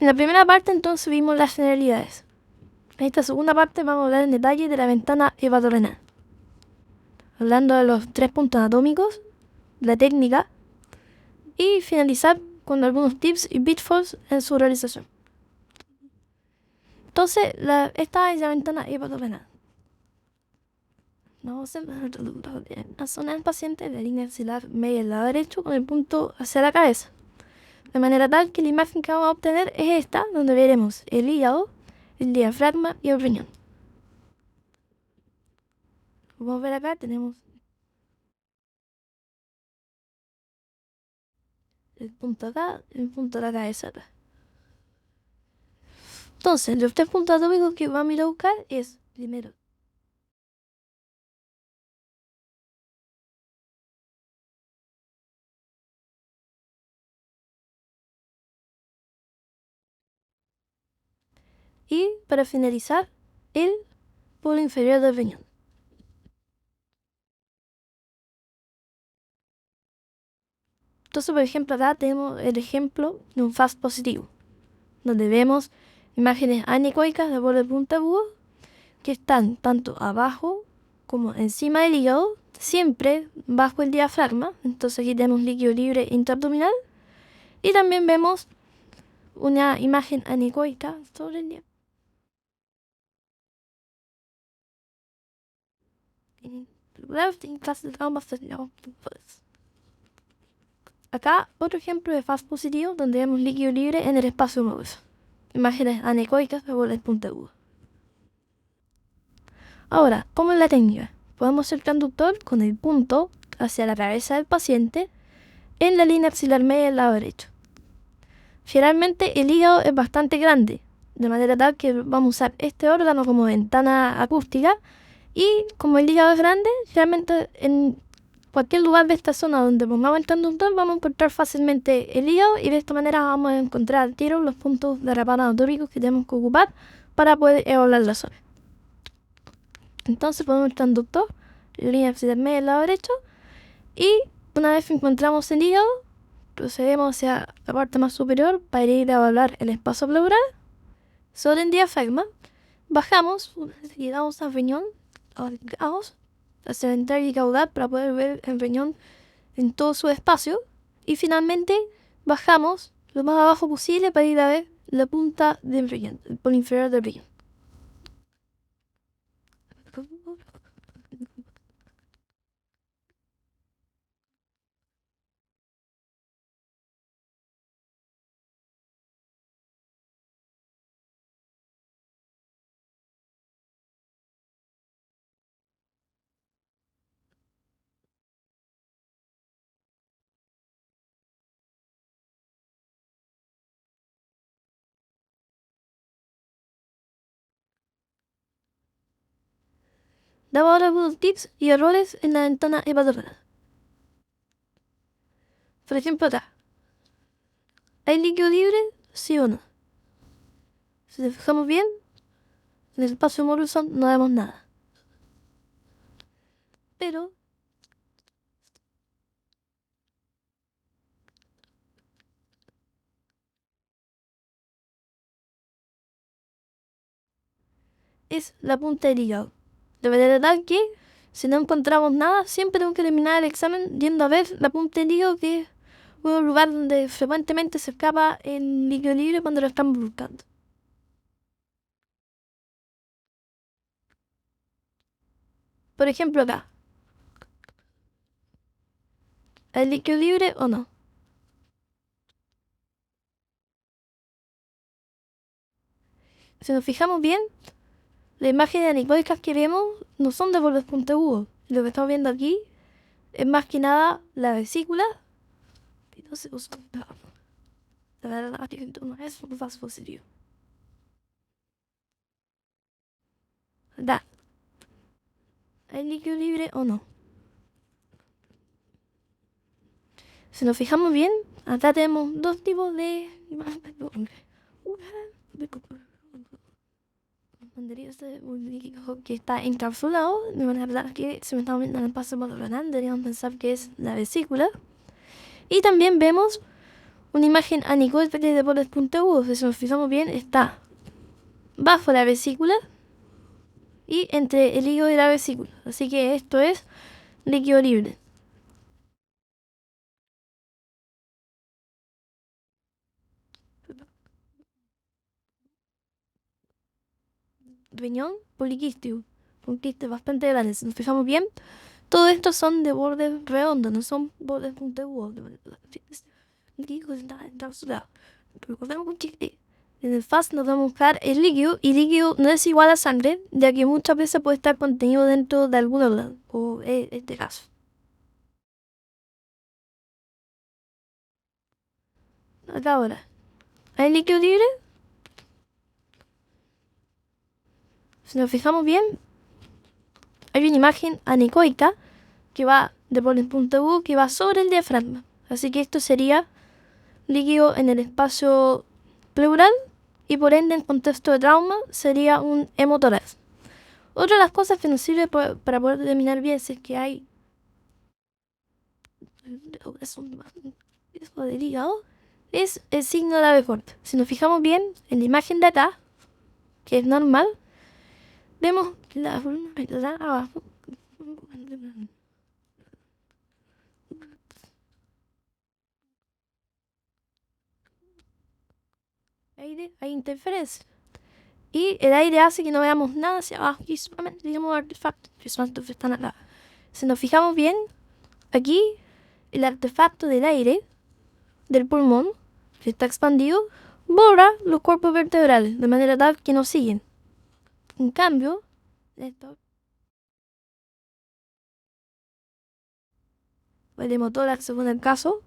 En la primera parte entonces vimos las generalidades. En esta segunda parte vamos a hablar en detalle de la ventana Eva-Dolenat, hablando de los 3 puntos anatómicos, la técnica y finalizar con algunos tips y pitfalls en su realización. Entonces, esta es la ventana Eva-Dolenat. Vamos a zonar al paciente de la línea axilar media del lado derecho con el punto hacia la cabeza, de manera tal que la imagen que vamos a obtener es esta, donde veremos el hígado, el diafragma y el riñón. Como ver acá tenemos el punto acá, el punto de la cabeza acá. Entonces, los 3 puntos atómicos que vamos a ir a buscar es, primero, y para finalizar, el polo inferior del riñón. Entonces, por ejemplo, acá tenemos el ejemplo de un FAST positivo, donde vemos imágenes anecoicas de borde puntiagudo que están tanto abajo como encima del hígado, siempre bajo el diafragma. Entonces aquí tenemos líquido libre intraabdominal y también vemos una imagen anecoica sobre el diafragma. Acá otro ejemplo de FAST positivo donde vemos líquido libre en el espacio mucoso. Imágenes anecoicas de borde puntiagudo. Ahora, ¿cómo es la técnica? Podemos ser transductor con el punto hacia la cabeza del paciente en la línea axilar media del lado derecho. Generalmente el hígado es bastante grande, de manera tal que vamos a usar este órgano como ventana acústica y como el hígado es grande, generalmente en cualquier lugar de esta zona donde pongamos el transductor vamos a encontrar fácilmente el hígado y de esta manera vamos a encontrar al tiro los puntos de rapado anatómicos que tenemos que ocupar para poder evaluar la zona. Entonces ponemos el transductor, la línea axilar media del lado derecho y una vez que encontramos el hígado, procedemos hacia la parte más superior para ir a evaluar el espacio pleural sobre el diafragma. Bajamos, llegamos al riñón, hacia el ventral y caudal para poder ver el riñón en todo su espacio. Y finalmente bajamos lo más abajo posible para ir a ver la punta del riñón, el polo inferior del riñón. Damos ahora algunos tips y errores en la ventana hepatorenal. Por ejemplo, acá. ¿Hay líquido libre? ¿Sí o no? Si nos fijamos bien, en el espacio Morrison no vemos nada. Pero es la punta del hígado. De manera tal que, si no encontramos nada, siempre tenemos que terminar el examen yendo a ver la punta del hígado, que es un lugar donde frecuentemente se escapa el líquido libre cuando lo estamos buscando. Por ejemplo, acá. ¿Hay líquido libre o no? Si nos fijamos bien, las imágenes anecoicas que vemos no son de bordes puntiagudos. Lo que estamos viendo aquí es más que nada la vesícula. Entonces, la verdad que no es un FAST positivo. Da. ¿Hay líquido libre o no? Si nos fijamos bien, acá tenemos dos tipos de que está encapsulado, de manera que si me estamos viendo en el paso motorrenal deberíamos pensar que es la vesícula. Y también vemos una imagen anecoica de bordes puntiagudos. Si nos fijamos bien, está bajo la vesícula y entre el hígado y la vesícula. Así que esto es líquido libre. Riñón poliquístico, con quistes bastante grandes. Si nos fijamos bien, todo esto son de bordes redondos, no son bordes puntiagudos. Recordemos un chiste. En el FAST nos vamos a buscar el líquido, y líquido no es igual a sangre, ya que muchas veces puede estar contenido dentro de algún órgano, o este caso. Acá ahora, ¿hay líquido libre? Si nos fijamos bien, hay una imagen anecoica que va de por el punto U que va sobre el diafragma. Así que esto sería líquido en el espacio pleural y por ende en contexto de trauma sería un hemotórax. Otra de las cosas que nos sirve para poder determinar bien si es que hay riesgo del hígado es el signo de ave corta. Si nos fijamos bien en la imagen de acá, que es normal, vemos la abajo. Aire, hay interferencia. Y el aire hace que no veamos nada hacia abajo y solamente digamos artefactos que están acá. Si nos fijamos bien, aquí el artefacto del aire del pulmón, que está expandido, borra los cuerpos vertebrales de manera tal que no siguen. En cambio, esto, el hemotórax según el caso,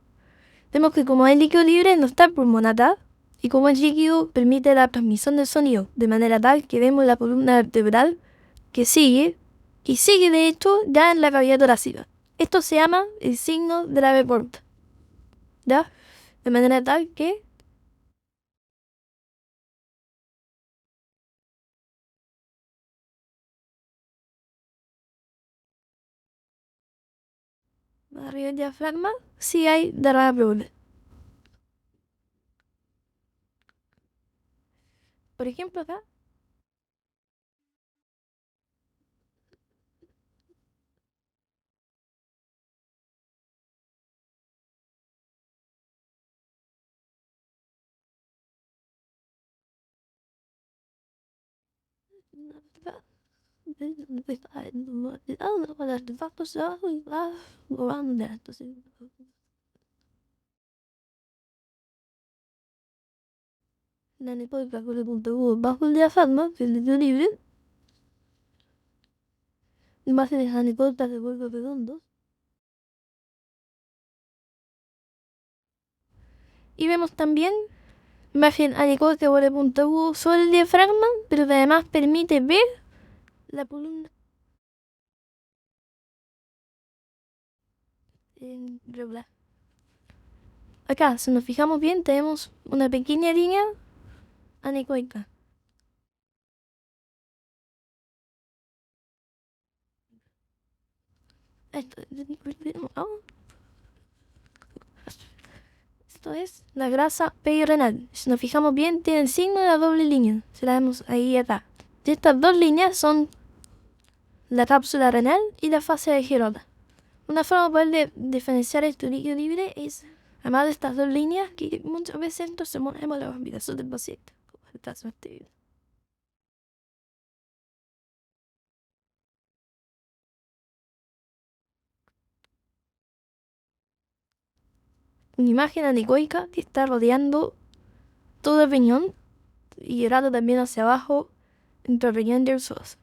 vemos que como hay líquido libre no está el pulmón acá, y como el líquido permite la transmisión del sonido, de manera tal que vemos la columna vertebral que sigue, y sigue de hecho ya en la cavidad torácica. Esto se llama el signo de la ave corta, ¿ya? De manera tal que arriba del diafragma sí hay derrame pleural. Por ejemplo acá, la anecoica con el punto agudo bajo el diafragma, que es el líquido libre, imágenes anecoicas de huecos redondos. Y vemos también imagen anecoica por el punto agudo sobre el diafragma, pero que además permite ver la columna regular. Acá, si nos fijamos bien, tenemos una pequeña línea anecoica. Esto es la grasa perirenal. Si nos fijamos bien, tiene el signo de la doble línea. Se la vemos ahí y acá. Y estas dos líneas son la cápsula renal y la fase de Gerota. Una forma de poder diferenciar este líquido libre es, además de estas dos líneas, que muchas veces entonces ponemos la habitación del paciente. Una imagen anecoica que está rodeando todo el riñón y llegando también hacia abajo entre el riñón y el psoas.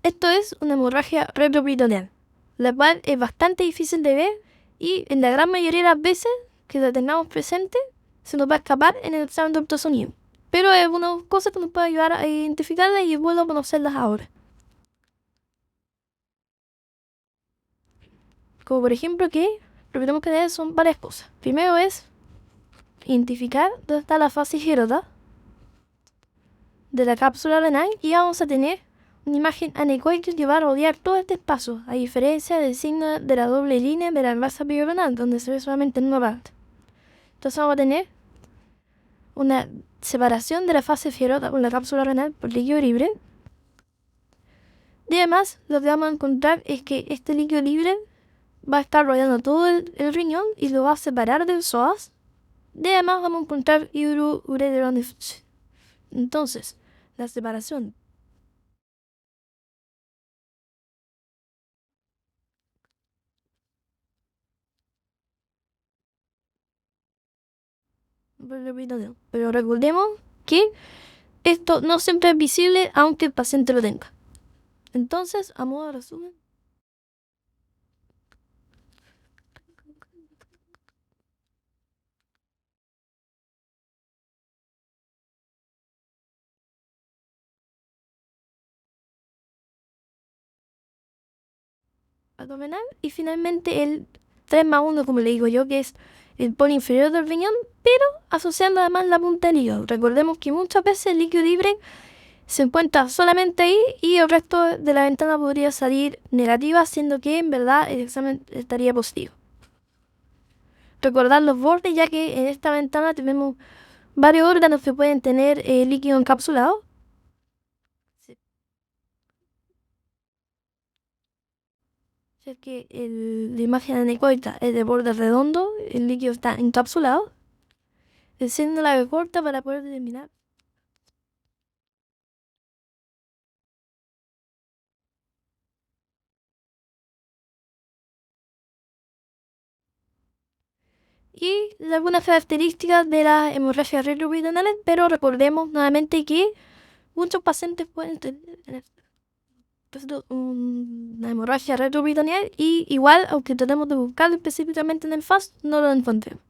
Esto es una hemorragia retroperitoneal, la cual es bastante difícil de ver y en la gran mayoría de las veces que la tengamos presente se nos va a escapar en el examen de ultrasonido. Pero es una cosa que nos puede ayudar a identificarla y es bueno conocerlas ahora. Como por ejemplo que lo que tenemos que hacer son varias cosas. Primero es identificar dónde está la fase Gerota de la cápsula renal y vamos a tener una imagen anecoica que va a rodear todo este espacio, a diferencia del signo de la doble línea de la masa pivotante, donde se ve solamente en una parte. Entonces vamos a tener una separación de la fase fibrosa con la cápsula renal por líquido libre. Y además lo que vamos a encontrar es que este líquido libre va a estar rodeando todo el riñón y lo va a separar del psoas. Y además vamos a encontrar hidroureteronephrosis. Entonces, la separación pero recordemos que esto no siempre es visible aunque el paciente lo tenga. Entonces, a modo de resumen, abdominal y finalmente el 3+1, como le digo yo, que es el polo inferior del riñón, pero asociando además la punta del hígado. Recordemos que muchas veces el líquido libre se encuentra solamente ahí y el resto de la ventana podría salir negativa, siendo que en verdad el examen estaría positivo. Recordar los bordes, ya que en esta ventana tenemos varios órganos que pueden tener líquido encapsulado. Sí. Ya que la imagen anecoica es de borde redondo, el líquido está encapsulado. Siendo la B corta para poder determinar. Y algunas características de las hemorragias retroperitoneales, pero recordemos nuevamente que muchos pacientes pueden tener una hemorragia retroperitoneal y igual, aunque tratemos de buscarlo específicamente en el FAST, no lo encontremos.